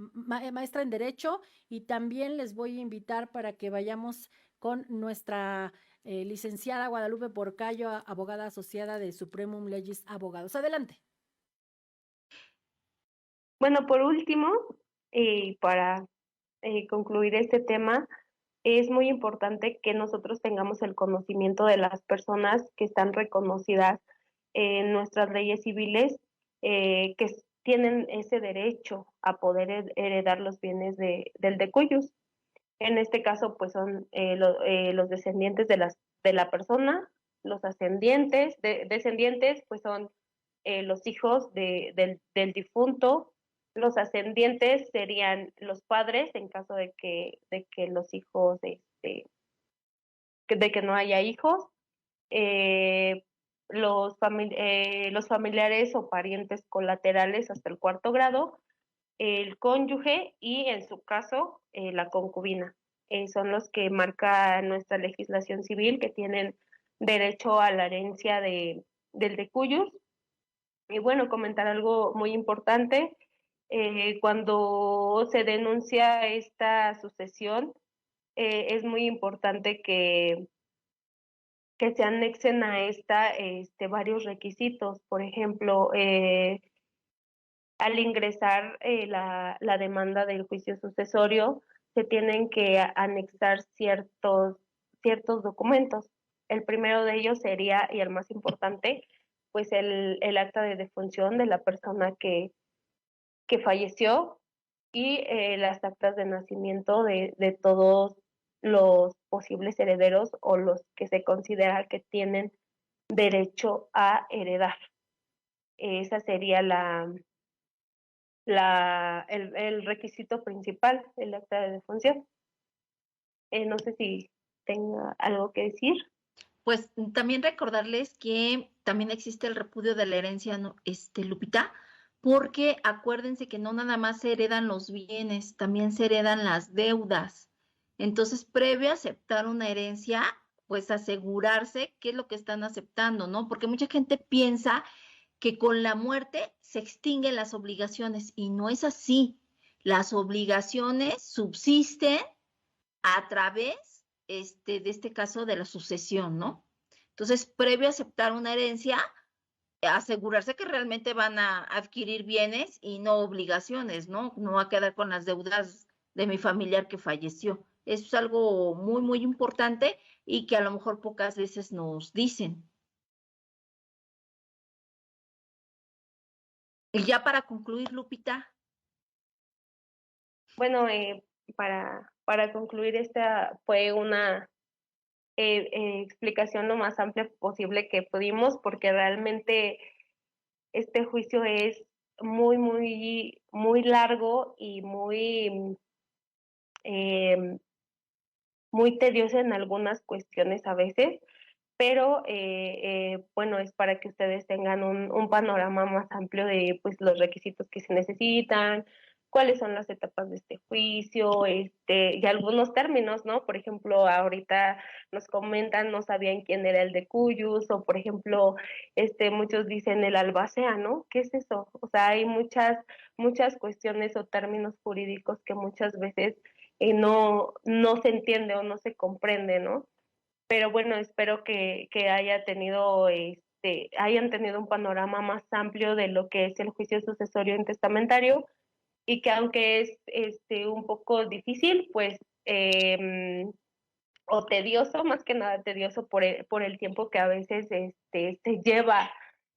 maestra en Derecho, y también les voy a invitar para que vayamos con nuestra licenciada Guadalupe Porcayo, abogada asociada de Supremum Legis Abogados. Adelante. Bueno, por último, para concluir este tema, es muy importante que nosotros tengamos el conocimiento de las personas que están reconocidas en nuestras leyes civiles, que tienen ese derecho a poder heredar los bienes del decuyus. En este caso, pues son los descendientes de la persona, los descendientes, pues son los hijos del difunto. Los ascendientes serían los padres en caso de que los hijos, de que no haya hijos. Los familiares o parientes colaterales hasta el cuarto grado, el cónyuge y en su caso la concubina. Son los que marca nuestra legislación civil, que tienen derecho a la herencia del decuyus. Y bueno, comentar algo muy importante, cuando se denuncia esta sucesión, es muy importante que se anexen a esta varios requisitos. Por ejemplo, al ingresar la demanda del juicio sucesorio, se tienen que anexar ciertos documentos. El primero de ellos sería, y el más importante, pues el acta de defunción de la persona que falleció, y las actas de nacimiento de todos los posibles herederos o los que se considera que tienen derecho a heredar. Esa sería el requisito principal, el acta de defunción. No sé si tenga algo que decir. Pues también recordarles que también existe el repudio de la herencia, ¿no? Lupita, porque acuérdense que no nada más se heredan los bienes, también se heredan las deudas. Entonces, previo a aceptar una herencia, pues asegurarse qué es lo que están aceptando, ¿no? Porque mucha gente piensa que con la muerte se extinguen las obligaciones y no es así. Las obligaciones subsisten a través de este caso de la sucesión, ¿no? Entonces, previo a aceptar una herencia, asegurarse que realmente van a adquirir bienes y no obligaciones, ¿no? No va a quedar con las deudas de mi familiar que falleció. Eso es algo muy, muy importante y que a lo mejor pocas veces nos dicen. Y ya para concluir, Lupita. Bueno, para concluir, esta fue una explicación lo más amplia posible que pudimos, porque realmente este juicio es muy largo y eh, muy tedioso en algunas cuestiones a veces, pero bueno, es para que ustedes tengan un panorama más amplio de pues los requisitos que se necesitan, cuáles son las etapas de este juicio, y algunos términos, ¿no? Por ejemplo, ahorita nos comentan, no sabían quién era el de Cuyus, o por ejemplo, muchos dicen el albacea, ¿no? ¿Qué es eso? O sea, hay muchas cuestiones o términos jurídicos que muchas veces no se entiende o no se comprende, ¿no? Pero bueno, espero que hayan tenido un panorama más amplio de lo que es el juicio sucesorio en testamentario, y que aunque es un poco difícil, pues, o tedioso, más que nada tedioso por el tiempo que a veces se lleva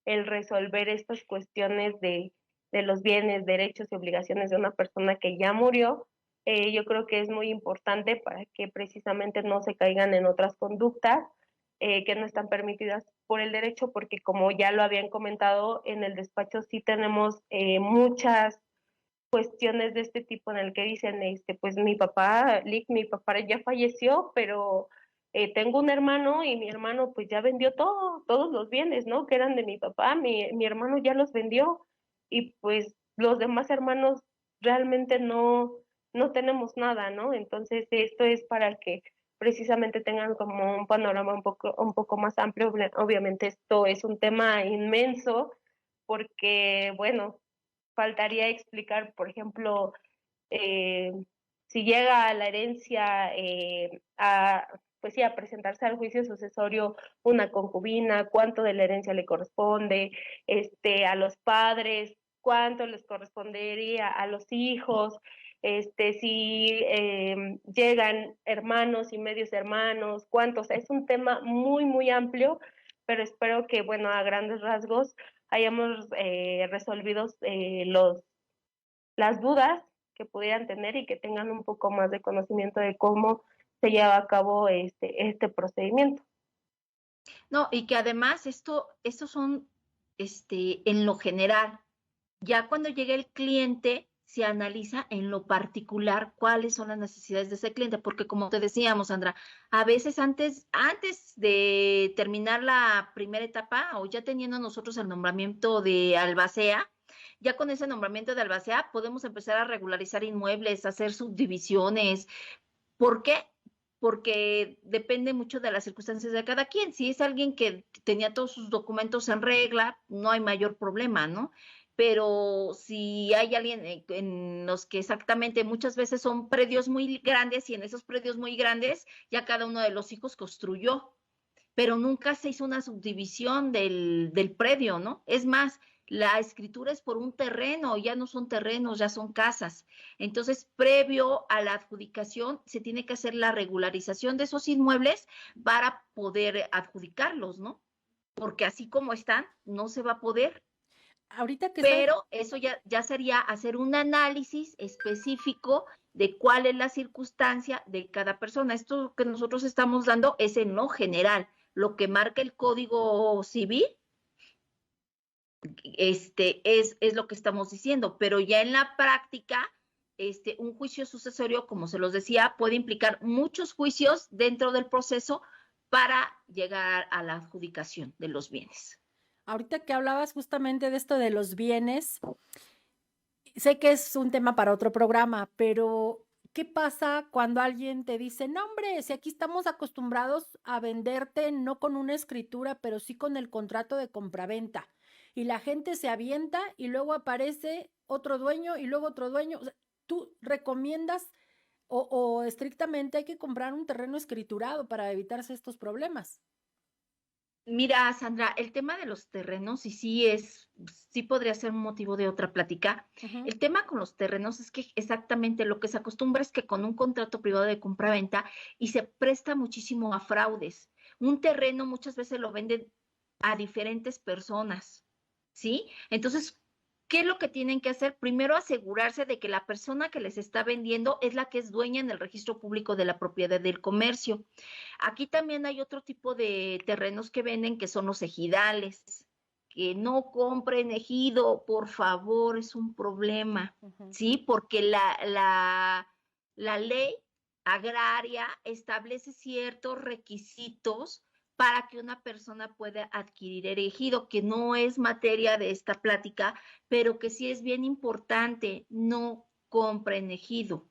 el resolver estas cuestiones de los bienes, derechos y obligaciones de una persona que ya murió. Yo creo que es muy importante para que precisamente no se caigan en otras conductas que no están permitidas por el derecho, porque como ya lo habían comentado en el despacho, sí tenemos muchas cuestiones de este tipo en el que dicen, pues mi papá ya falleció, pero tengo un hermano y mi hermano pues ya vendió todos los bienes, ¿no? Que eran de mi papá, mi hermano ya los vendió, y pues los demás hermanos realmente no tenemos nada, ¿no? Entonces esto es para que precisamente tengan como un panorama un poco más amplio. Obviamente esto es un tema inmenso porque, bueno, faltaría explicar, por ejemplo, eh, si llega a la herencia pues sí, a presentarse al juicio sucesorio una concubina, cuánto de la herencia le corresponde, a los padres, cuánto les correspondería a los hijos, si llegan hermanos y medios hermanos, cuántos. Es un tema muy amplio, pero espero que, bueno, a grandes rasgos hayamos resolvido las dudas que pudieran tener, y que tengan un poco más de conocimiento de cómo se lleva a cabo este procedimiento. No, y que además estos son, en lo general. Ya cuando llega el cliente, se analiza en lo particular cuáles son las necesidades de ese cliente, porque como te decíamos, Sandra, a veces antes de terminar la primera etapa, o ya teniendo nosotros el nombramiento de albacea, ya con ese nombramiento de albacea podemos empezar a regularizar inmuebles, hacer subdivisiones. ¿Por qué? Porque depende mucho de las circunstancias de cada quien. Si es alguien que tenía todos sus documentos en regla, no hay mayor problema, ¿no? Pero si hay alguien en los que exactamente muchas veces son predios muy grandes, y en esos predios muy grandes ya cada uno de los hijos construyó, pero nunca se hizo una subdivisión del predio, ¿no? Es más, la escritura es por un terreno, ya no son terrenos, ya son casas. Entonces, previo a la adjudicación, se tiene que hacer la regularización de esos inmuebles para poder adjudicarlos, ¿no? Porque así como están, no se va a poder. Ahorita que estás, Pero eso ya sería hacer un análisis específico de cuál es la circunstancia de cada persona. Esto que nosotros estamos dando es en lo general, lo que marca el Código Civil, es lo que estamos diciendo, pero ya en la práctica, un juicio sucesorio, como se los decía, puede implicar muchos juicios dentro del proceso para llegar a la adjudicación de los bienes. ahorita que hablabas justamente de esto de los bienes, sé que es un tema para otro programa, pero ¿qué pasa cuando alguien te dice, no, hombre, si aquí estamos acostumbrados a venderte no con una escritura, pero sí con el contrato de compraventa? Y la gente se avienta y luego aparece otro dueño y luego otro dueño. O sea, ¿tú recomiendas o estrictamente hay que comprar un terreno escriturado para evitarse estos problemas? Mira, Sandra, el tema de los terrenos, y sí podría ser un motivo de otra plática. Ujú. El tema con los terrenos es que exactamente lo que se acostumbra es que con un contrato privado de compraventa, y se presta muchísimo a fraudes. Un terreno muchas veces lo venden a diferentes personas, ¿sí? Entonces, ¿qué es lo que tienen que hacer? Primero, asegurarse de que la persona que les está vendiendo es la que es dueña en el registro público de la propiedad del comercio. Aquí también hay otro tipo de terrenos que venden, que son los ejidales, que no compren ejido, por favor, es un problema, ¿sí? Porque la ley agraria establece ciertos requisitos para que una persona pueda adquirir el ejido, que no es materia de esta plática, pero que sí es bien importante, no compren ejido.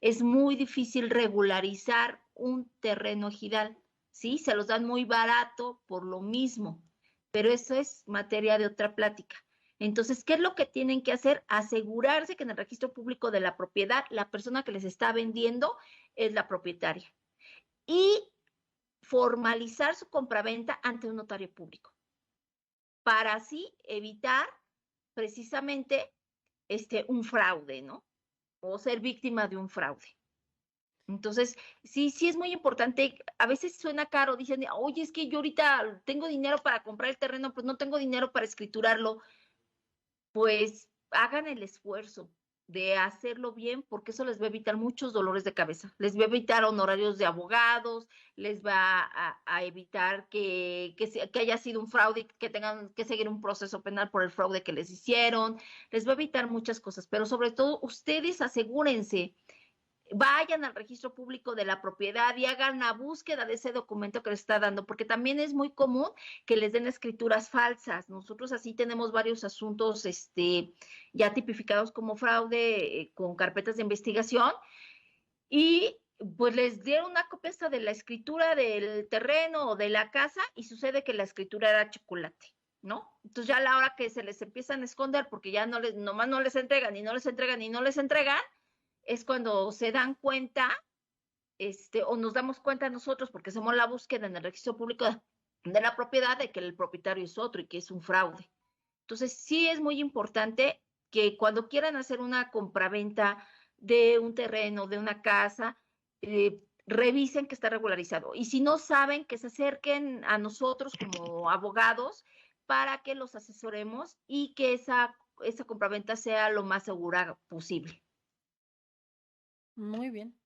Es muy difícil regularizar un terreno ejidal, ¿sí? Se los dan muy barato por lo mismo, pero eso es materia de otra plática. Entonces, ¿qué es lo que tienen que hacer? Asegurarse que en el registro público de la propiedad, la persona que les está vendiendo es la propietaria. Y formalizar su compraventa ante un notario público, para así evitar precisamente un fraude, ¿no? O ser víctima de un fraude. Entonces, sí es muy importante. A veces suena caro, dicen, oye, es que yo ahorita tengo dinero para comprar el terreno, pues no tengo dinero para escriturarlo. Pues hagan el esfuerzo de hacerlo bien, porque eso les va a evitar muchos dolores de cabeza, les va a evitar honorarios de abogados, les va a evitar que haya sido un fraude, que tengan que seguir un proceso penal por el fraude que les hicieron, les va a evitar muchas cosas, pero sobre todo ustedes asegúrense, vayan al registro público de la propiedad y hagan la búsqueda de ese documento que les está dando, porque también es muy común que les den escrituras falsas. Nosotros así tenemos varios asuntos ya tipificados como fraude con carpetas de investigación y pues les dieron una copia hasta de la escritura del terreno o de la casa y sucede que la escritura era chocolate, ¿no? Entonces ya a la hora que se les empiezan a esconder porque ya nomás no les entregan y no les entregan y no les entregan, es cuando se dan cuenta, o nos damos cuenta nosotros, porque hacemos la búsqueda en el registro público de la propiedad, de que el propietario es otro y que es un fraude. Entonces, sí es muy importante que cuando quieran hacer una compraventa de un terreno, de una casa, revisen que está regularizado. Y si no saben, que se acerquen a nosotros como abogados para que los asesoremos y que esa compraventa sea lo más segura posible. Muy bien.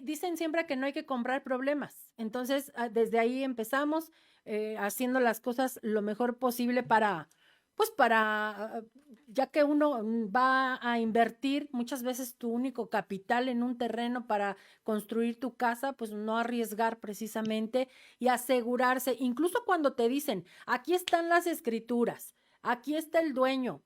Dicen siempre que no hay que comprar problemas. Entonces, desde ahí empezamos haciendo las cosas lo mejor posible ya que uno va a invertir muchas veces tu único capital en un terreno para construir tu casa, pues no arriesgar precisamente y asegurarse, incluso cuando te dicen, aquí están las escrituras, aquí está el dueño,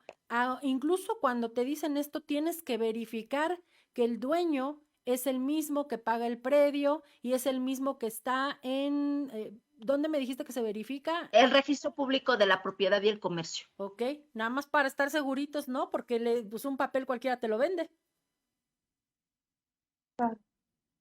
incluso cuando te dicen esto, tienes que verificar que el dueño es el mismo que paga el predio y es el mismo que está en... ¿Dónde me dijiste que se verifica? El registro público de la propiedad y el comercio. Ok, nada más para estar seguritos, ¿no? Porque pues un papel cualquiera te lo vende.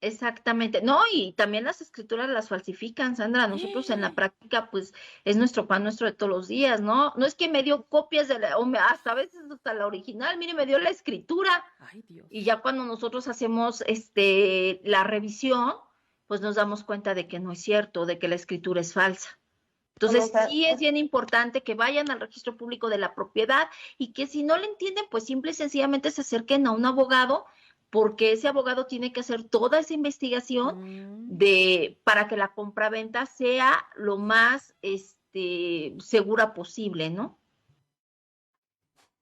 Exactamente. No, y también las escrituras las falsifican, Sandra. Nosotros en la práctica, pues, es nuestro pan nuestro de todos los días, ¿no? No es que me dio copias hasta a veces hasta la original, mire, me dio la escritura. Ay, Dios. Y ya cuando nosotros hacemos la revisión, pues nos damos cuenta de que no es cierto, de que la escritura es falsa. Entonces, sí es bien importante que vayan al registro público de la propiedad y que si no le entienden, pues simple y sencillamente se acerquen a un abogado, porque ese abogado tiene que hacer toda esa investigación para que la compraventa sea lo más segura posible, ¿no?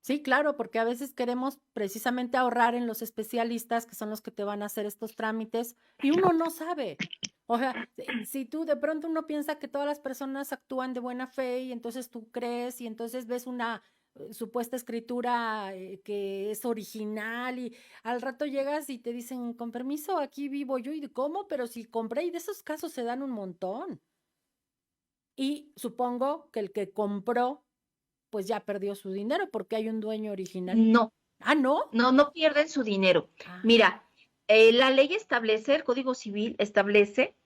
Sí, claro, porque a veces queremos precisamente ahorrar en los especialistas, que son los que te van a hacer estos trámites, y uno no sabe. O sea, si tú de pronto uno piensa que todas las personas actúan de buena fe y entonces tú crees y entonces ves una supuesta escritura que es original y al rato llegas y te dicen, con permiso, aquí vivo yo, y ¿cómo? Pero si compré, y de esos casos se dan un montón. Y supongo que el que compró pues ya perdió su dinero porque hay un dueño original. No. ¿Ah, no? No pierden su dinero. Mira, la ley establece, el Código Civil establece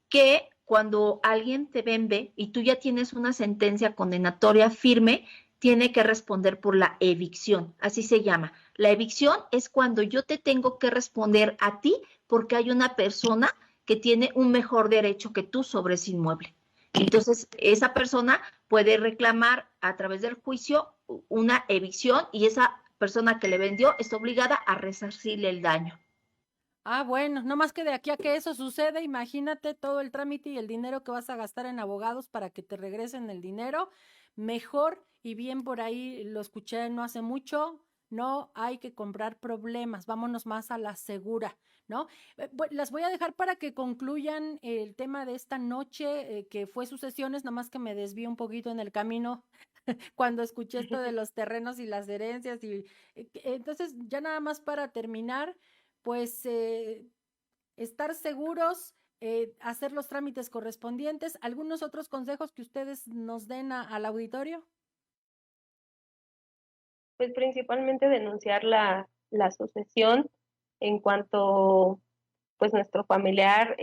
que cuando alguien te vende y tú ya tienes una sentencia condenatoria firme, tiene que responder por la evicción, así se llama. La evicción es cuando yo te tengo que responder a ti porque hay una persona que tiene un mejor derecho que tú sobre ese inmueble. Entonces, esa persona puede reclamar a través del juicio una evicción y esa persona que le vendió está obligada a resarcirle el daño. Ah, bueno, no más que de aquí a que eso sucede, imagínate todo el trámite y el dinero que vas a gastar en abogados para que te regresen el dinero. Mejor y bien por ahí lo escuché no hace mucho, no hay que comprar problemas, vámonos más a la segura, ¿no? Las voy a dejar para que concluyan el tema de esta noche, que fue sucesiones, nada más que me desvío un poquito en el camino cuando escuché esto de los terrenos y las herencias y entonces ya nada más para terminar, pues estar seguros, hacer los trámites correspondientes. ¿Algunos otros consejos que ustedes nos den al auditorio? Pues principalmente denunciar la sucesión en cuanto pues nuestro familiar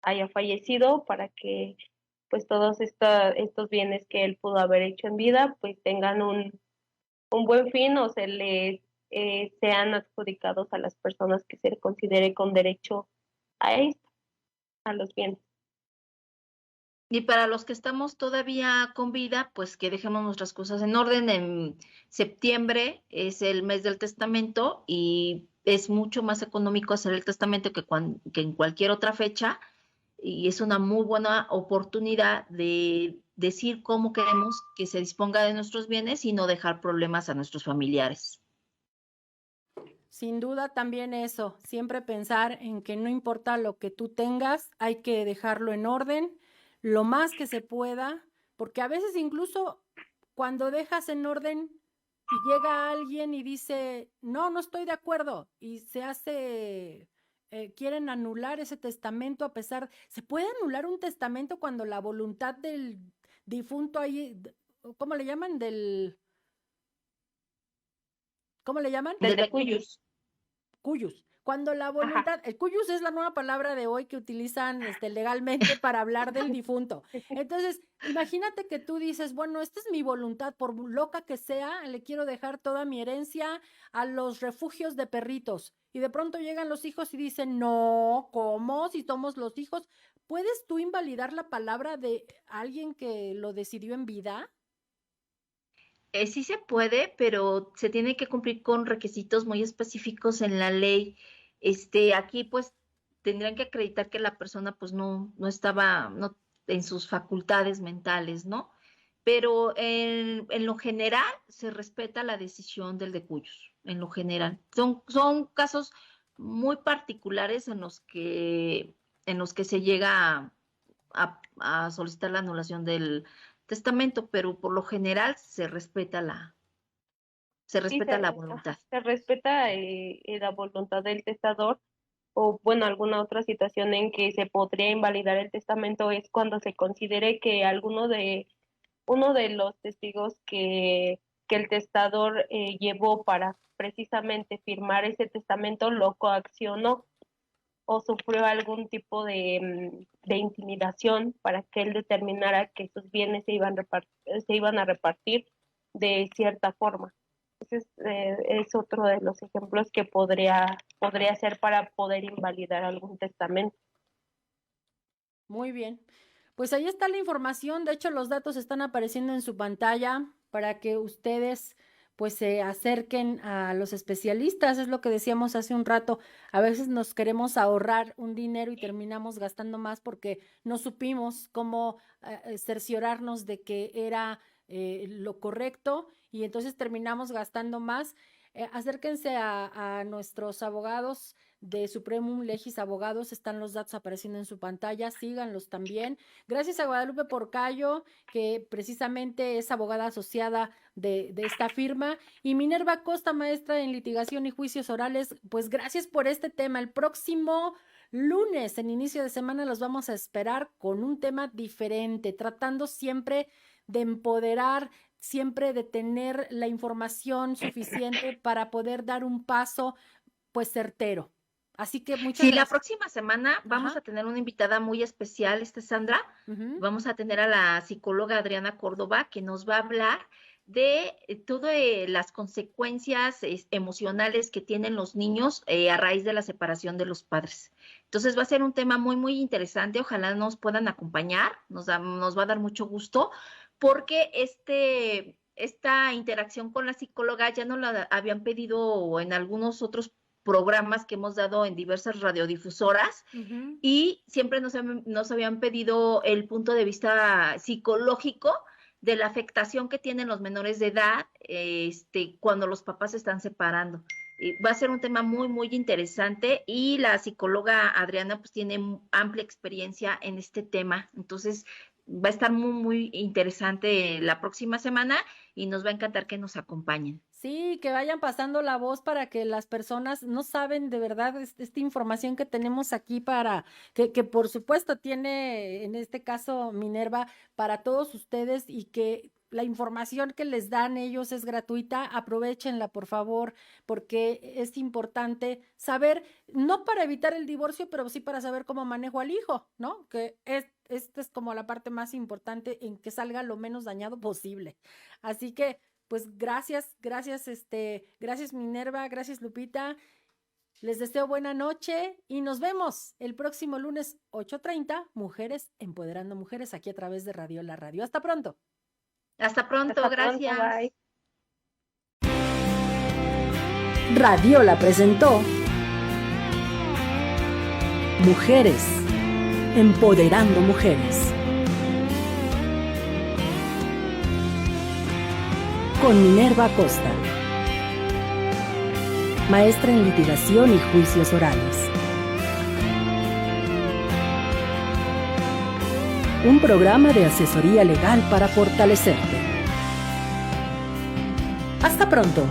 haya fallecido, para que pues todos estos bienes que él pudo haber hecho en vida pues tengan un buen fin, o se les sean adjudicados a las personas que se le considere con derecho a esto, a los bienes. Y para los que estamos todavía con vida, pues que dejemos nuestras cosas en orden. En septiembre es el mes del testamento y es mucho más económico hacer el testamento que en cualquier otra fecha. Y es una muy buena oportunidad de decir cómo queremos que se disponga de nuestros bienes y no dejar problemas a nuestros familiares. Sin duda también eso, siempre pensar en que no importa lo que tú tengas, hay que dejarlo en orden, lo más que se pueda, porque a veces incluso cuando dejas en orden y llega alguien y dice, no, no estoy de acuerdo, y se hace, quieren anular ese testamento a pesar, ¿se puede anular un testamento cuando la voluntad del difunto ahí, ¿cómo le llaman? ¿Cómo le llaman? Del de cuyos. Cuyus. Cuando la voluntad, el cuyus es la nueva palabra de hoy que utilizan legalmente para hablar del difunto. Entonces, imagínate que tú dices, bueno, esta es mi voluntad, por loca que sea, le quiero dejar toda mi herencia a los refugios de perritos. Y de pronto llegan los hijos y dicen, no, ¿cómo? Si somos los hijos, ¿puedes tú invalidar la palabra de alguien que lo decidió en vida? Sí se puede, pero se tiene que cumplir con requisitos muy específicos en la ley. Aquí pues tendrían que acreditar que la persona pues no estaba en sus facultades mentales, ¿no? Pero en lo general se respeta la decisión del de cuyos, en lo general. Son casos muy particulares en los que se llega a solicitar la anulación del testamento, pero por lo general se Sí, respeta la voluntad. se respeta la voluntad del testador, o bueno, alguna otra situación en que se podría invalidar el testamento es cuando se considere que uno de los testigos que el testador llevó para precisamente firmar ese testamento lo coaccionó o sufrió algún tipo de intimidación para que él determinara que sus bienes se iban a repartir de cierta forma. Ese es otro de los ejemplos que podría ser para poder invalidar algún testamento. Muy bien. Pues ahí está la información. De hecho, los datos están apareciendo en su pantalla para que ustedes pues se acerquen a los especialistas. Es lo que decíamos hace un rato. A veces nos queremos ahorrar un dinero y terminamos gastando más porque no supimos cómo cerciorarnos de que era lo correcto y entonces terminamos gastando más. Acérquense a nuestros abogados de Supremum Legis Abogados, están los datos apareciendo en su pantalla, síganlos también. Gracias a Guadalupe Porcayo, que precisamente es abogada asociada de esta firma, y Minerva Costa, maestra en litigación y juicios orales, pues gracias por este tema. El próximo lunes, en inicio de semana, los vamos a esperar con un tema diferente, tratando siempre de empoderar, siempre de tener la información suficiente para poder dar un paso pues certero. Así que muchas Sí, la gracias. próxima semana vamos Ajá. a tener una invitada muy especial, Sandra. Vamos a tener a la psicóloga Adriana Córdoba, que nos va a hablar de todas las consecuencias emocionales que tienen los niños a raíz de la separación de los padres. Entonces va a ser un tema muy, muy interesante. Ojalá nos puedan acompañar. Nos va a dar mucho gusto porque esta interacción con la psicóloga ya nos la habían pedido en algunos otros programas que hemos dado en diversas radiodifusoras y siempre nos habían pedido el punto de vista psicológico de la afectación que tienen los menores de edad cuando los papás se están separando. Va a ser un tema muy, muy interesante y la psicóloga Adriana pues tiene amplia experiencia en este tema. Entonces va a estar muy, muy interesante la próxima semana y nos va a encantar que nos acompañen. Sí, que vayan pasando la voz para que las personas no saben de verdad esta información que tenemos aquí para, que por supuesto tiene en este caso Minerva para todos ustedes y que la información que les dan ellos es gratuita, aprovéchenla por favor, porque es importante saber, no para evitar el divorcio, pero sí para saber cómo manejo al hijo, ¿no? Que esta es como la parte más importante en que salga lo menos dañado posible. Así que pues gracias Minerva, gracias Lupita. Les deseo buena noche y nos vemos el próximo lunes 8:30, Mujeres Empoderando Mujeres, aquí a través de Radio La Radio. Hasta pronto. Hasta pronto, gracias. Pronto, bye. Radiola presentó Mujeres Empoderando Mujeres con Minerva Costa, maestra en litigación y juicios orales. Un programa de asesoría legal para fortalecerte. Hasta pronto.